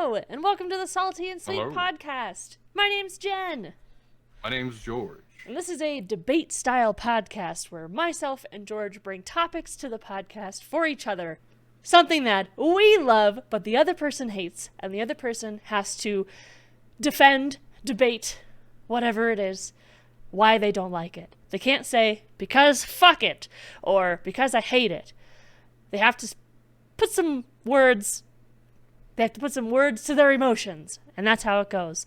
Hello, and welcome to the Salty and Sweet Hello. podcast. My name's Jen, My name's George. and this is a debate-style podcast where myself and George bring topics to the podcast for each other. Something that we love, but the other person hates, and the other person has to defend, debate, whatever it is, why they don't like it. They can't say, because fuck it, or because I hate it. They have to put some words... They have to put some words to their emotions, and that's how it goes.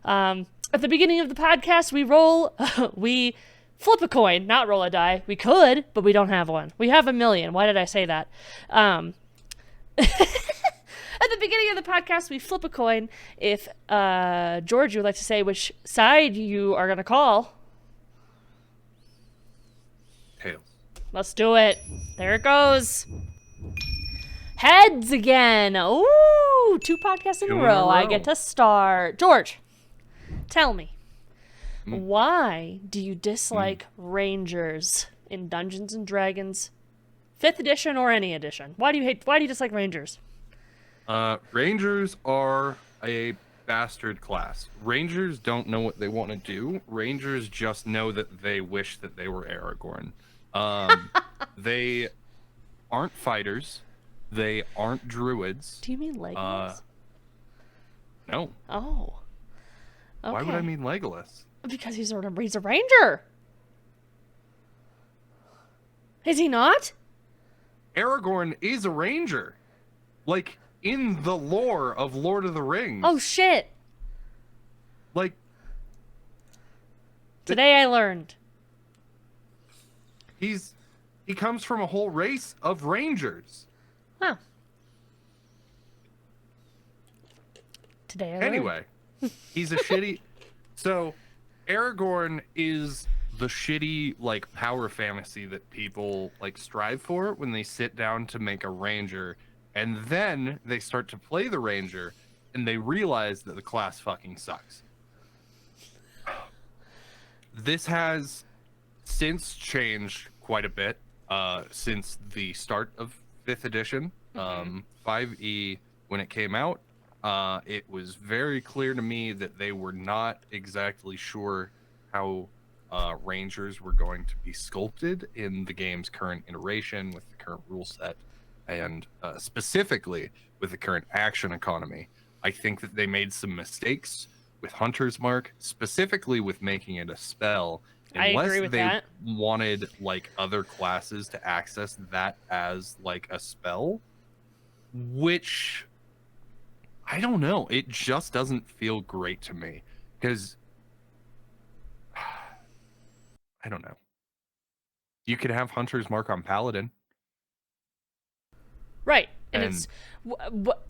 At the beginning of the podcast, we flip a coin, not roll a die. We could, but we don't have one. We have 1,000,000. Why did I say that? At the beginning of the podcast, we flip a coin. If, George, you would like to say which side you are going to call. Tails. Let's do it. There it goes. Heads again. Ooh, 2 podcasts in a row. I get to start. George, tell me, why do you dislike Rangers in Dungeons and Dragons, 5th edition or any edition? Why do you dislike Rangers? Rangers are a bastard class. Rangers don't know what they want to do. Rangers just know that they wish that they were Aragorn. They aren't fighters. They aren't druids. Do you mean Legolas? No. Oh. Okay. Why would I mean Legolas? Because he's a ranger. Is he not? Aragorn is a ranger. Like, in the lore of Lord of the Rings. Oh, shit. Like... Today I learned. He comes from a whole race of rangers. Huh. Today I learned. Anyway, he's a shitty... So, Aragorn is the shitty, like, power fantasy that people, like, strive for when they sit down to make a ranger. And then they start to play the ranger, and they realize that the class fucking sucks. This has since changed quite a bit, since the start of 5th edition. 5e, when it came out, it was very clear to me that they were not exactly sure how rangers were going to be sculpted in the game's current iteration with the current rule set, and specifically with the current action economy. I think that they made some mistakes with Hunter's Mark, specifically with making it a spell. I agree with that. Wanted, like, other classes to access that as, like, a spell, which, I don't know, it just doesn't feel great to me, because, I don't know. You could have Hunter's Mark on Paladin. Right. And it's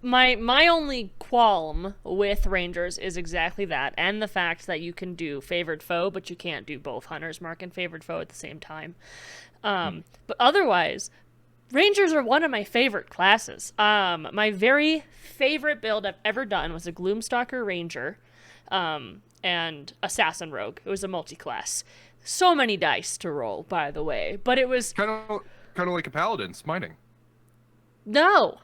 my only qualm with Rangers is exactly that, and the fact that you can do favored foe, but you can't do both Hunter's Mark and favored foe at the same time. But otherwise, Rangers are one of my favorite classes. My very favorite build I've ever done was a Gloomstalker Ranger and Assassin Rogue. It was a multi-class. So many dice to roll, by the way, but it was Kind of like a Paladin, smiting. no.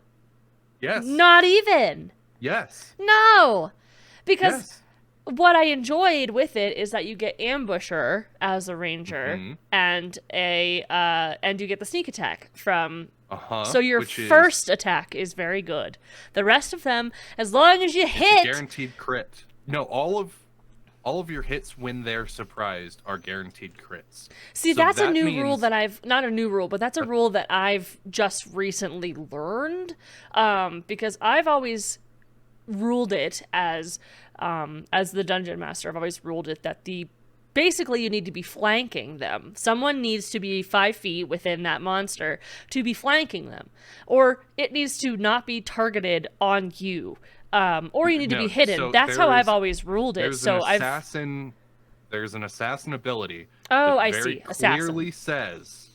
Yes. Not even. Yes. No. Because Yes. what I enjoyed with it is that you get Ambusher as a ranger and and you get the sneak attack from so your first attack is very good. The rest of them, as long as you hit, guaranteed crit. No, all of your hits when they're surprised are guaranteed crits. See, so that's a new rule that I've... Not a new rule, but that's a rule that I've just recently learned. Because I've always ruled it as the Dungeon Master. I've always ruled it that basically you need to be flanking them. Someone needs to be 5 feet within that monster to be flanking them. Or it needs to not be targeted on you. Or you need to be hidden. So that's how I've always ruled it. There's an assassin ability. Oh, that I very see. Assassin. Clearly says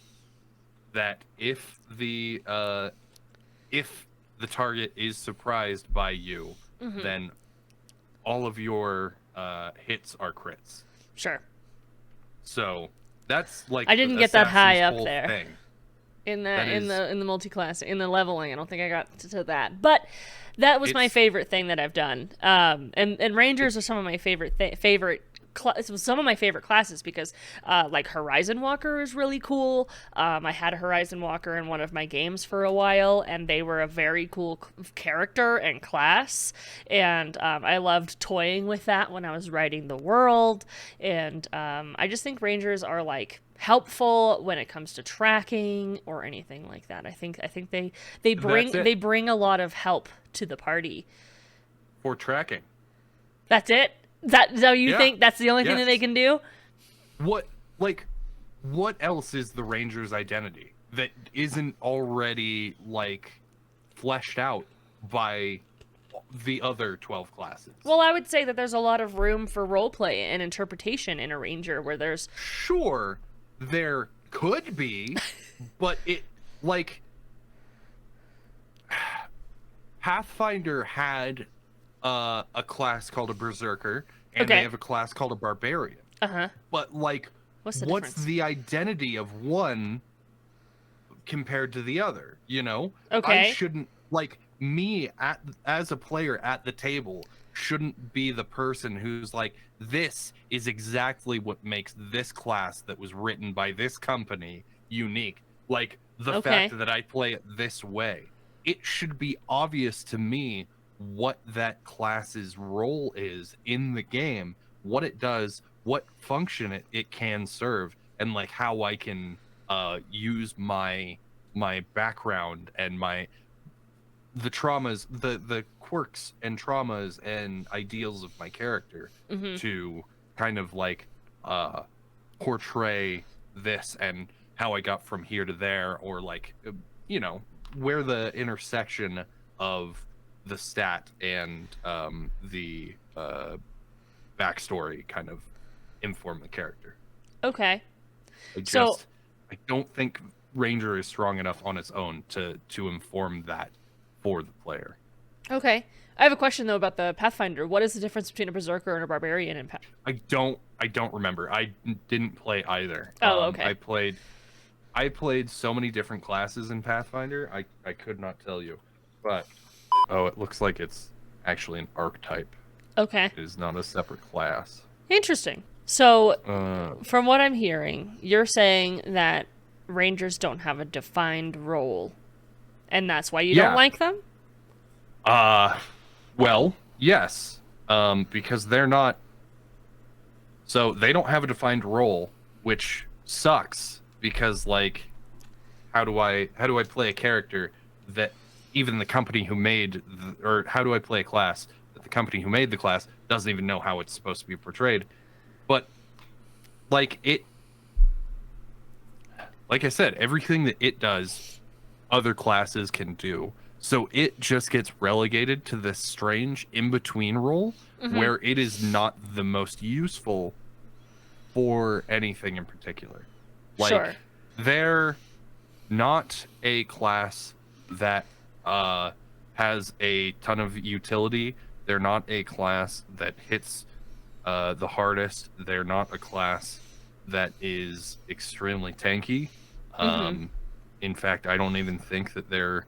that if the target is surprised by you, then all of your hits are crits. Sure. So that's like I didn't get that high up whole there. thing. In the multi-class, in the leveling. I don't think I got to that. But That was my It's favorite thing that I've done. And Rangers are some of my some of my favorite classes because, like Horizon Walker is really cool. I had a Horizon Walker in one of my games for a while, and they were a very cool character and class. And I loved toying with that when I was writing the world. And I just think Rangers are like helpful when it comes to tracking or anything like that. I think that's it they bring a lot of help to the party. for tracking. That's it. So you Yeah. think that's the only thing that Yes. they can do? What like what else is the Ranger's identity that isn't already like fleshed out by the other 12 classes? Well, I would say that there's a lot of room for roleplay and interpretation in a ranger where there's Sure, there could be, but it like Pathfinder had a class called a berserker, and Okay. they have a class called a barbarian. uh-huh. But like, What's the what's difference? the identity of one compared to the other? You know, Okay. I shouldn't like me as a player at the table shouldn't be the person who's like, this is exactly what makes this class that was written by this company unique. Like the Okay. fact that I play it this way, it should be obvious to me what that class's role is in the game, what it does, what function it can serve, and like how I can use my background and the traumas, the quirks and traumas and ideals of my character Mm-hmm. to kind of like portray this and how I got from here to there, or like you know, where the intersection of the stat and the backstory kind of inform the character. Okay. I don't think Ranger is strong enough on its own to inform that for the player. Okay. I have a question though about the Pathfinder. What is the difference between a berserker and a barbarian in I don't remember. I didn't play either. Oh, okay. I played so many different classes in Pathfinder. I could not tell you. But oh, it looks like it's actually an archetype. Okay. It is not a separate class. Interesting. So, from what I'm hearing, you're saying that rangers don't have a defined role, and that's why you don't like them? Well, yes. Because they're not. So they don't have a defined role, which sucks. Because like, how do I play a character that even the company who made, or how do I play a class that the company who made the class doesn't even know how it's supposed to be portrayed? But like I said, everything that it does, other classes can do. So it just gets relegated to this strange in-between role where it is not the most useful for anything in particular. Like, Sure. they're not a class that has a ton of utility. They're not a class that hits the hardest. They're not a class that is extremely tanky. In fact, I don't even think that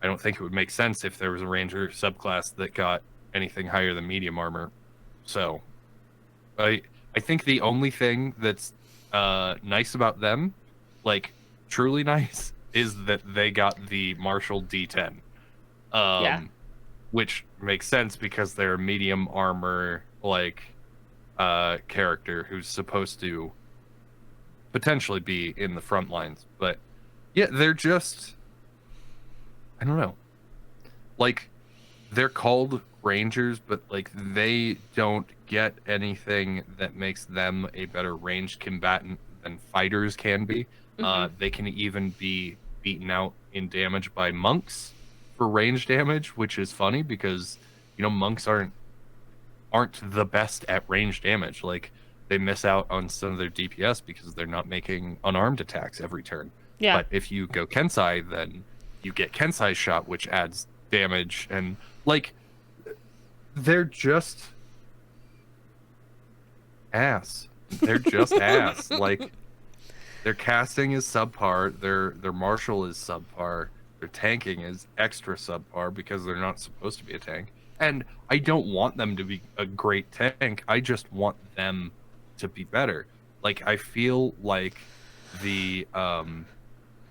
I don't think it would make sense if there was a ranger subclass that got anything higher than medium armor. So, I think the only thing that's nice about them, like truly nice, is that they got the Marshall D10. Yeah. Which makes sense because they're a medium armor like character who's supposed to potentially be in the front lines. But yeah, they're just, I don't know. Like, they're called rangers, but like they don't get anything that makes them a better ranged combatant than fighters can be. They can even be beaten out in damage by monks for range damage, which is funny because, you know, monks aren't the best at range damage. Like, they miss out on some of their DPS because they're not making unarmed attacks every turn. Yeah. But if you go Kensai, then you get Kensai shot, which adds damage. And like, they're just ass. They're just ass. Like, their casting is subpar. Their martial is subpar. their tanking is extra subpar because they're not supposed to be a tank. And I don't want them to be a great tank. I just want them to be better. Like, I feel like the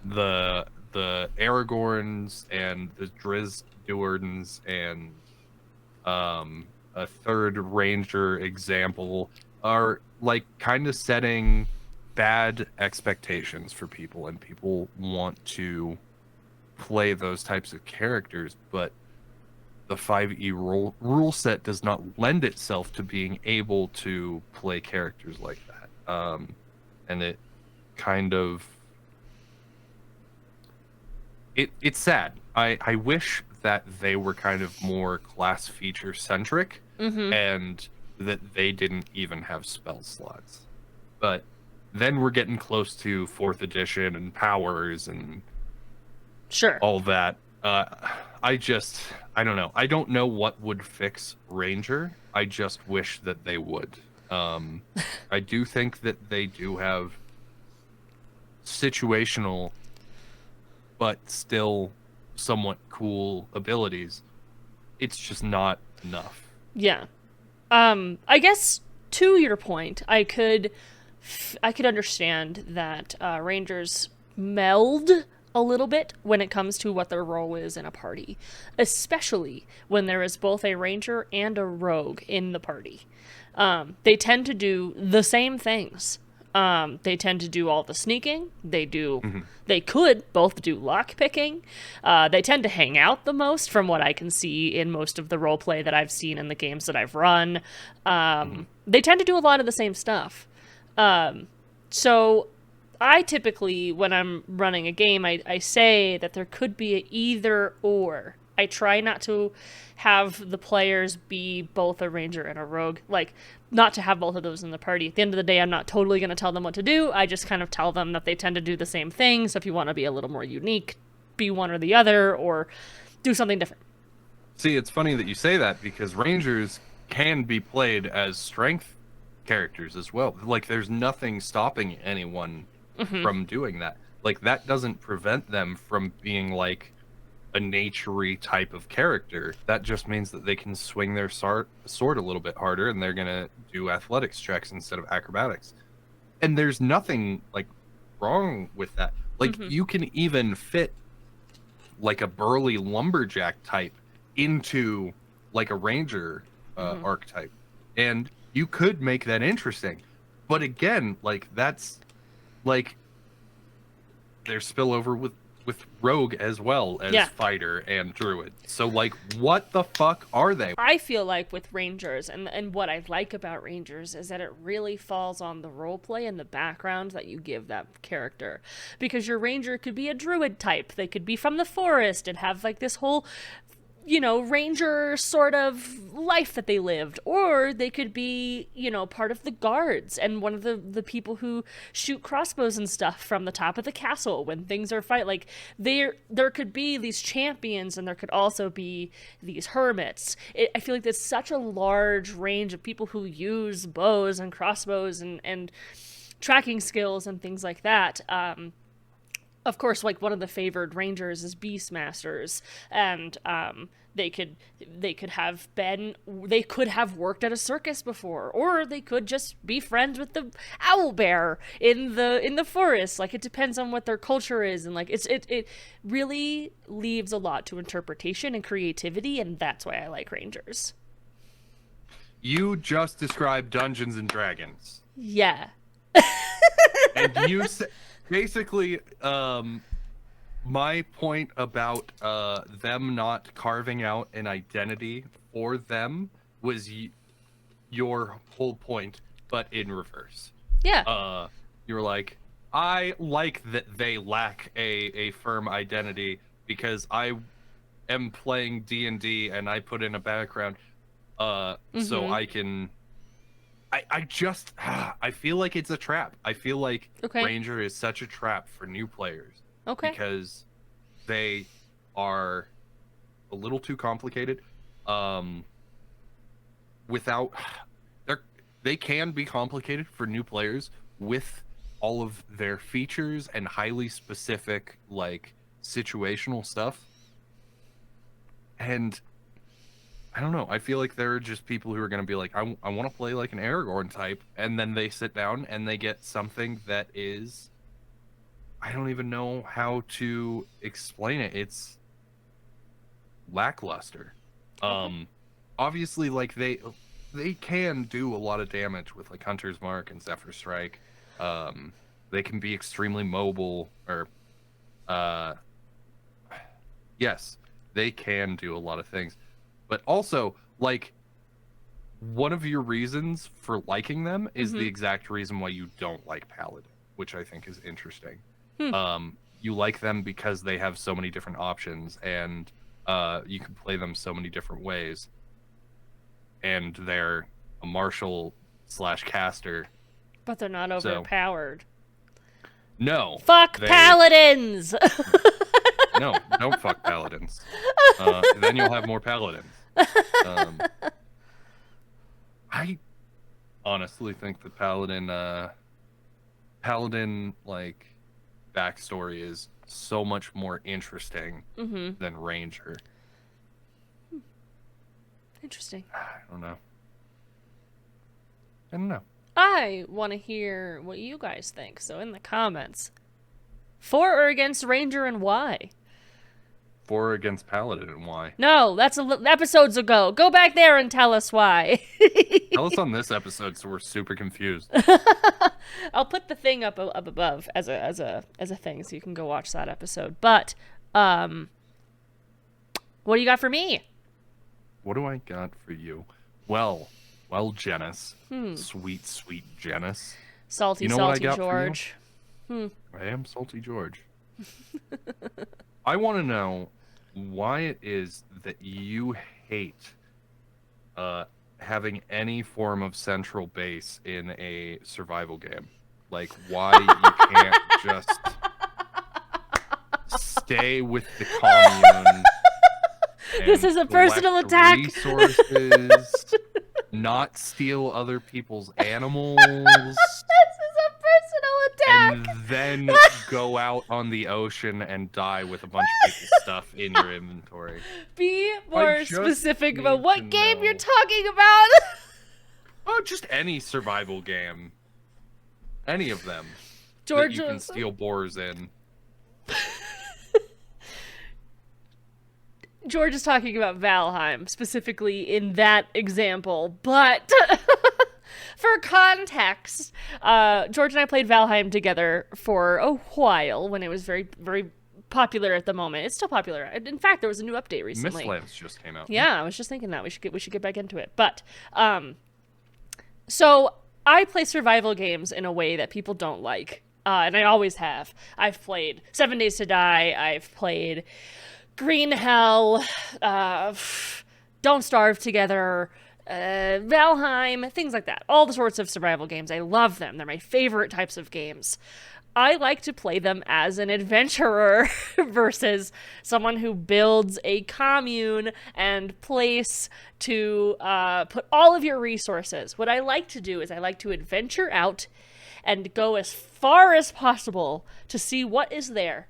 the Aragorns and the Driz Duardens and a third ranger example are like kind of setting bad expectations for people, and people want to play those types of characters, but the 5e rule set does not lend itself to being able to play characters like that. And it kind of it's sad. I wish that they were kind of more class feature centric, and that they didn't even have spell slots. But then we're getting close to 4th edition and powers and Sure. all that. I don't know. I don't know what would fix Ranger. I just wish that they would. I do think that they do have situational but still somewhat cool abilities. It's just not enough. Yeah. I guess to your point, I could understand that Rangers meld a little bit when it comes to what their role is in a party, especially when there is both a ranger and a rogue in the party. They tend to do the same things. They tend to do all the sneaking. They could both do lock picking. They tend to hang out the most from what I can see in most of the role play that I've seen in the games that I've run. They tend to do a lot of the same stuff. So I typically, when I'm running a game, I say that there could be a either or. I try not to have the players be both a ranger and a rogue, like not to have both of those in the party. At the end of the day, I'm not totally going to tell them what to do. I just kind of tell them that they tend to do the same thing. So if you want to be a little more unique, be one or the other, or do something different. See, it's funny that you say that, because rangers can be played as strength characters as well. Like, there's nothing stopping anyone from doing that. Like, that doesn't prevent them from being like a naturey type of character. That just means that they can swing their sword a little bit harder, and they're gonna do athletics checks instead of acrobatics. And there's nothing like wrong with that. Like, you can even fit like a burly lumberjack type into like a ranger archetype, and you could make that interesting. But again, like, that's like there's spillover with rogue as well as fighter and druid. So like, what the fuck are they? I feel like with rangers, and what I like about rangers is that it really falls on the role play and the background that you give that character. Because your ranger could be a druid type. They could be from the forest and have like this whole, you know, ranger sort of life that they lived. Or they could be, you know, part of the guards and one of the people who shoot crossbows and stuff from the top of the castle when things are fight. Like, there could be these champions, and there could also be these hermits. I feel like there's such a large range of people who use bows and crossbows and tracking skills and things like that. Of course, like, one of the favored rangers is Beastmasters, and they could have worked at a circus before, or they could just be friends with the owl bear in the forest. Like, it depends on what their culture is, and like it really leaves a lot to interpretation and creativity, and that's why I like rangers. You just described Dungeons and Dragons. Yeah. And you basically, my point about them not carving out an identity for them was your whole point, but in reverse. Yeah. You were like, I like that they lack a firm identity because I am playing D&D and I put in a background so I can... I feel like it's a trap. I feel like Ranger is such a trap for new players. Okay. Because they are a little too complicated. They can be complicated for new players with all of their features and highly specific, like, situational stuff. And I don't know. I feel like there are just people who are going to be like, I want to play like an Aragorn type. And then they sit down and they get something that is, I don't even know how to explain it. It's lackluster. Obviously, like they can do a lot of damage with like Hunter's Mark and Zephyr Strike. They can be extremely mobile, or yes, they can do a lot of things. But also, like, one of your reasons for liking them is the exact reason why you don't like Paladin, which I think is interesting. You like them because they have so many different options, and you can play them so many different ways. And they're a martial / caster. But they're not overpowered. No. Fuck paladins! No, don't fuck paladins. Then you'll have more paladins. I honestly think the paladin like backstory is so much more interesting than ranger. Interesting. I don't know. I want to hear what you guys think. So in the comments, for or against ranger, and why? For or against paladin, and why? No, that's episodes ago. Go back there and tell us why. Tell us on this episode, so we're super confused. I'll put the thing up above as a thing, so you can go watch that episode. But what do you got for me? What do I got for you? Well, Janice. Sweet Janice. Salty, you know salty what I got George. For you? I am salty George. I want to know why it is that you hate having any form of central base in a survival game. Like, why you can't just stay with the commune. This is a personal attack. Resources, not steal other people's animals. This is a personal attack. And then go out on the ocean and die with a bunch of people's stuff in your inventory. Be more specific about what game you're talking about. Oh, just any survival game. Any of them. George, that you can steal boars in. George is talking about Valheim, specifically in that example, but for context, George and I played Valheim together for a while when it was very, very popular at the moment. It's still popular. In fact, there was a new update recently. Mistlands just came out. Yeah, I was just thinking that we should get back into it. But so I play survival games in a way that people don't like, and I always have. I've played 7 Days to Die. I've played Green Hell, Don't Starve Together, Valheim, things like that. All the sorts of survival games. I love them. They're my favorite types of games. I like to play them as an adventurer versus someone who builds a commune and place to put all of your resources. What I like to do is I like to adventure out and go as far as possible to see what is there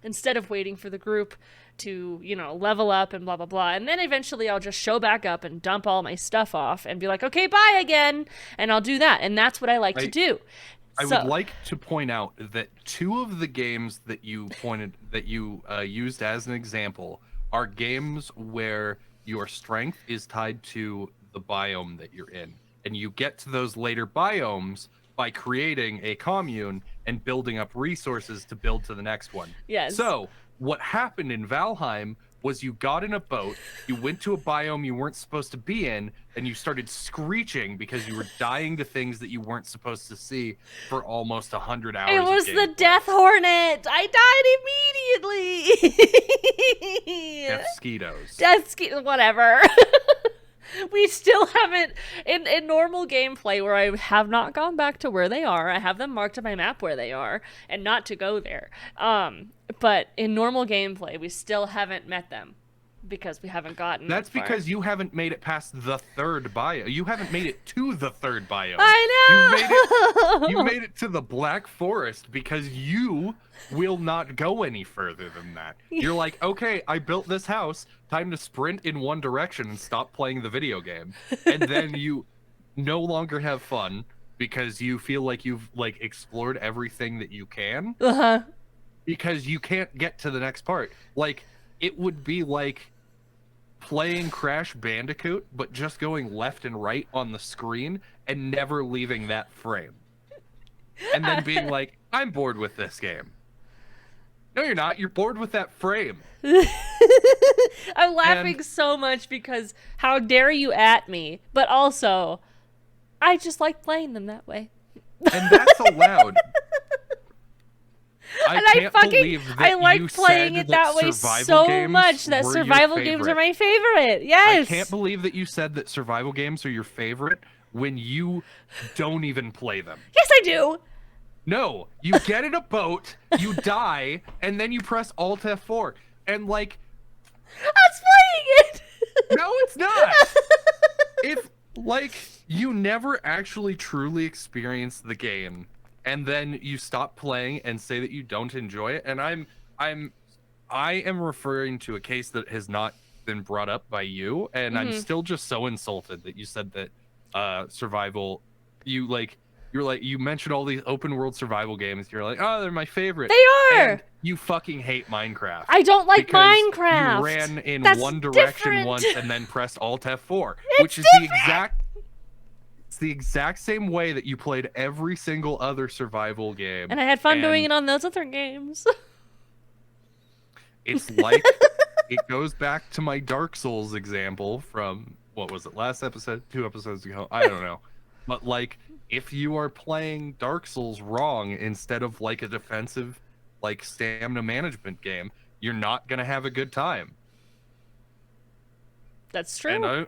instead of waiting for the group to, level up and blah, blah, blah. And then eventually I'll just show back up and dump all my stuff off and be like, okay, bye again. And I'll do that. And that's what I like to do. I would like to point out that 2 of the games that you used as an example are games where your strength is tied to the biome that you're in. And you get to those later biomes by creating a commune and building up resources to build to the next one. Yes. So what happened in Valheim was you got in a boat, you went to a biome you weren't supposed to be in, and you started screeching because you were dying to things that you weren't supposed to see for almost 100 hours. It was the Death Hornet. I died immediately. Whatever. We still haven't, in normal gameplay where I have not gone back to where they are, I have them marked on my map where they are, and not to go there. But in normal gameplay, we still haven't met them. because we haven't gotten That's that far. because you haven't made it past the third bio. You haven't made it to the third bio. I know! You made it to the Black Forest because you will not go any further than that. You're like, okay, I built this house. Time to sprint in one direction and stop playing the video game. And then you no longer have fun because you feel like you've like explored everything that you can. Uh-huh. Because you can't get to the next part. Like, it would be like playing Crash Bandicoot, but just going left and right on the screen and never leaving that frame. And then being like, I'm bored with this game. No, you're not. You're bored with that frame. I'm laughing so much because how dare you at me, but also I just like playing them that way. And that's allowed. I like playing it that way so much that survival games are my favorite. Yes. I can't believe that you said that survival games are your favorite when you don't even play them. Yes, I do. No, you get in a boat, you die, and then you press Alt F4. And like, that's playing it. No, it's not. If like you never actually truly experience the game, and then you stop playing and say that you don't enjoy it, and I am referring to a case that has not been brought up by you, and I'm still just so insulted that you said that survival, you mentioned all these open world survival games. You're like, oh, they're my favorite. They are. And you fucking hate Minecraft. I don't like Minecraft. You ran in That's one direction different. once and then pressed Alt F4, It's which is different. the exact same way that you played every single other survival game. And I had fun doing it on those other games. It's like, it goes back to my Dark Souls example from, what was it, last episode? 2 episodes ago? I don't know. But like, if you are playing Dark Souls wrong instead of like a defensive, like stamina management game, you're not going to have a good time. That's true. And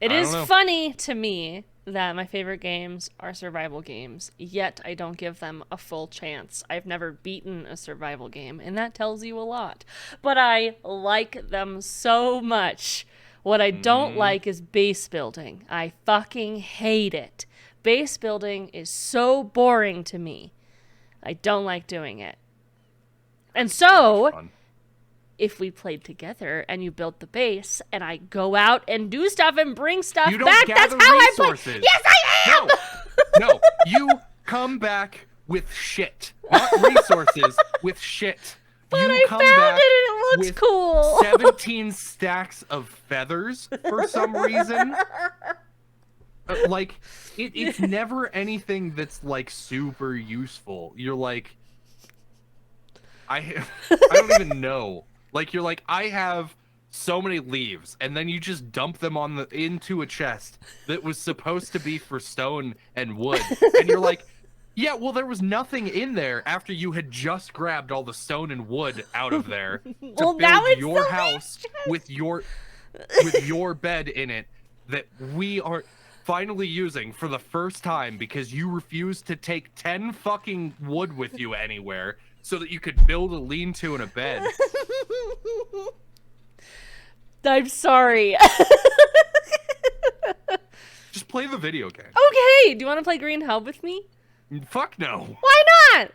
it I is don't know. funny to me that my favorite games are survival games, yet I don't give them a full chance. I've never beaten a survival game, and that tells you a lot. But I like them so much. What I don't like is base building. I fucking hate it. Base building is so boring to me. I don't like doing it. And so, Fun. if we played together and you built the base and I go out and do stuff and bring stuff You don't back, gather that's how resources. I play. Yes, I am! No, you come back with shit. Not resources, with shit. But you I come found back it and it looks with cool. 17 stacks of feathers for some reason. Like, it's never anything that's like super useful. You're like, I don't even know. Like, you're like, I have so many leaves, and then you just dump them into a chest that was supposed to be for stone and wood, and you're like, yeah, well, there was nothing in there after you had just grabbed all the stone and wood out of there to Well, now build it's your the house leaf with your bed in it that we are finally using for the first time because you refused to take 10 fucking wood with you anywhere so that you could build a lean-to and a bed. I'm sorry. Just play the video game. Okay, do you want to play Green Hell with me? Fuck no. Why not?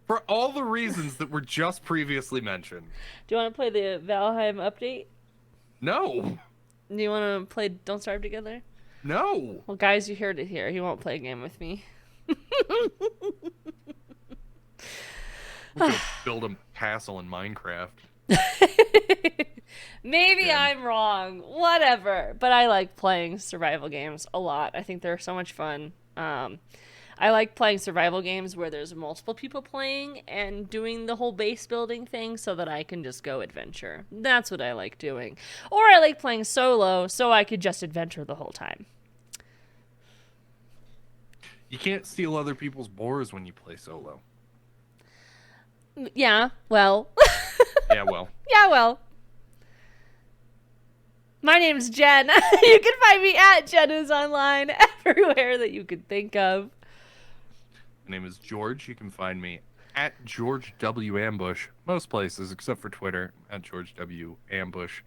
For all the reasons that were just previously mentioned. Do you want to play the Valheim update? No. Do you want to play Don't Starve Together? No. Well, guys, you heard it here. He won't play a game with me. We'll go build a castle in Minecraft. Maybe Yeah. I'm wrong. Whatever. But I like playing survival games a lot. I think they're so much fun. I like playing survival games where there's multiple people playing and doing the whole base building thing so that I can just go adventure. That's what I like doing. Or I like playing solo so I could just adventure the whole time. You can't steal other people's boars when you play solo. Yeah, well. Yeah, well. Yeah, well. My name's Jen. You can find me at jenisonline everywhere that you could think of. My name is George. You can find me at George W. Ambush, most places except for Twitter, at George W. Ambush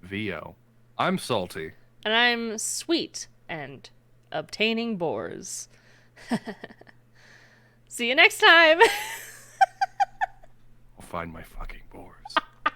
VO. I'm salty. And I'm sweet and obtaining boars. See you next time. I'll find my fucking